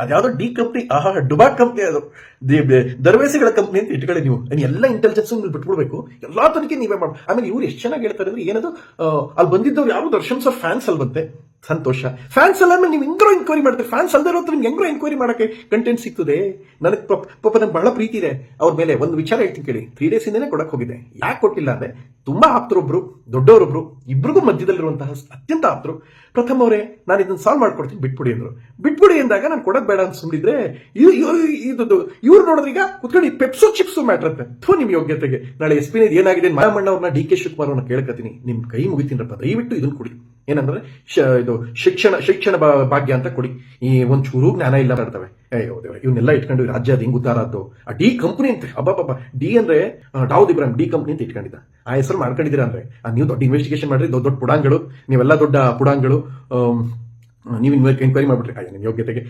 ಅದ್ಯಾವುದೋ D company, ಆಹಾ ಡುಬಾಕ್ company, ಅದು ದರ್ವೇಸಿಗಳ company ಅಂತ ಇಟ್ಕೊಳ್ಳಿ ನೀವು. ಎಲ್ಲ ಇಂಟೆಲಿಜೆನ್ಸ್ ಬಿಟ್ಬಿಡ್ಬೇಕು, ಎಲ್ಲಾ ತನಿಖೆ ನೀವೇ ಮಾಡಿ. ಆಮೇಲೆ ಇವ್ರು ಎಷ್ಟು ಚೆನ್ನಾಗಿ ಹೇಳ್ತಾರೆ ಅಂದ್ರೆ, ಏನದು ಅಲ್ಲಿ ಬಂದಿದ್ದವ್ರು ಯಾರು ದರ್ಶನ್ ಸರ್ ಫ್ಯಾನ್ಸ್ ಅಲ್ವಂತೆ. ಸಂತೋಷ, ಫ್ಯಾನ್ಸ್ ಅಲ್ಲ ಅಂದ್ರೆ ನೀವು ಹೆಂಗ್ರೋ ಎನ್ಕ್ವೈರಿ ಮಾಡ್ತೀರಿ, ಫ್ಯಾನ್ಸ್ ಅಲ್ದೇ ಇರೋತ್ರ ನಿಮ್ಗೆ ಹೆಂಗ್ರೋ ಎನ್ಕ್ವೈರಿ ಮಾಡಕ್ಕೆ ಕಂಟೆಂಟ್ ಸಿಗ್ತದೆ. ನನಗೆ ಪಾಪ ನನ್ಗೆ ಬಹಳ ಪ್ರೀತಿ ಇದೆ ಅವ್ರ ಮೇಲೆ. ಒಂದು ವಿಚಾರ ಹೇಳ್ತೀನಿ ಕೇಳಿ, 3 days ಇಂದನೇ ಕೊಡಕ್ ಹೋಗಿದೆ. ಯಾಕೆ ಕೊಟ್ಟಿಲ್ಲ ಅಂದ್ರೆ, ತುಂಬಾ ಆಪ್ತರೊಬ್ರು, ದೊಡ್ಡವರೊಬ್ರು, ಇಬ್ರಿಗೂ ಮಧ್ಯದಲ್ಲಿರುವಂತಹ ಅತ್ಯಂತ ಆಪ್ತರು. ಪ್ರಥಮ ಅವರೇ, ನಾನು ಇದನ್ನ ಸಾಲ್ವ್ ಮಾಡ್ಕೊಡ್ತೀನಿ, ಬಿಟ್ಬಿಡಿ ಅಂದ್ರು. ಬಿಟ್ಬಿಡಿ ಅಂದಾಗ ನಾನು ಕೊಡೋದ್ ಬೇಡ ಅಂತ ಸುಮ್ಮನಿದ್ರೆ, ಇವ್ರು ನೋಡಿದ್ರೆ ಈಗ ಕುತ್ಕೊಂಡು ಪೆಪ್ಸೋ ಚಿಪ್ಸ್ ಮ್ಯಾಟ್ರ್ ಅಂತ. ನಿಮ್ ಯೋಗ್ಯತೆಗೆ ನಾಳೆ SP ಏನಾಗಿದೆ, ಮಾಯಮಣ್ಣ ಅವ್ರನ್ನ DK ಶಿವಕುಮಾರ್ ಅವ್ರನ್ನ ಕೇಳ್ಕತೀನಿ, ನಿಮ್ ಕೈ ಮುಗಿತೀನಪ್ಪ, ದಯವಿಟ್ಟು ಇದನ್ನ ಕೊಡಿ. ಏನಂದ್ರೆ ಇದು ಶಿಕ್ಷಣ ಭಾಗ್ಯ ಅಂತ ಕೊಡಿ. ಈ ಒಂಚೂರು ಜ್ಞಾನ ಇಲ್ಲ ಮಾಡ್ತವೆ. ಅಯ್ಯೋ ದೇವ್ರೆ, ಇವನ್ನೆಲ್ಲ ಇಟ್ಕೊಂಡು ರಾಜ್ಯ ಅದು ಹಿಂಗ್ ಉದ್ದಾರ ಆದ್ದು. ಆ ಡಿ ಕಂಪ್ನಿ ಅಂತ, ಅಬ್ಬಾ ಡಿ ಅಂದ್ರೆ ಡಾವುದ್ ಇಬ್ರಾಹಿಂ ಡಿ ಕಂಪ್ನಿ ಅಂತ ಇಟ್ಕೊಂಡಿದ್ದ. ಆ ಹೆಸರು ಮಾಡ್ಕೊಂಡಿದ್ದೀರಾ ಅಂದ್ರೆ, ನೀವು ದೊಡ್ಡ ಇನ್ವೆಸ್ಟಿಗೇಷನ್ ಮಾಡ್ರಿ, ದೊಡ್ಡ ಪುಡಾಂಗಳು, ನೀವೆಲ್ಲ ದೊಡ್ಡ ಪುಡಾಂಗಳು, ನೀವು ಎನ್ಕ್ವೈರಿ ಮಾಡ್ಬಿಟ್ರಿ ನಿಮ್ ಯೋಗ್ಯತೆಗೆ.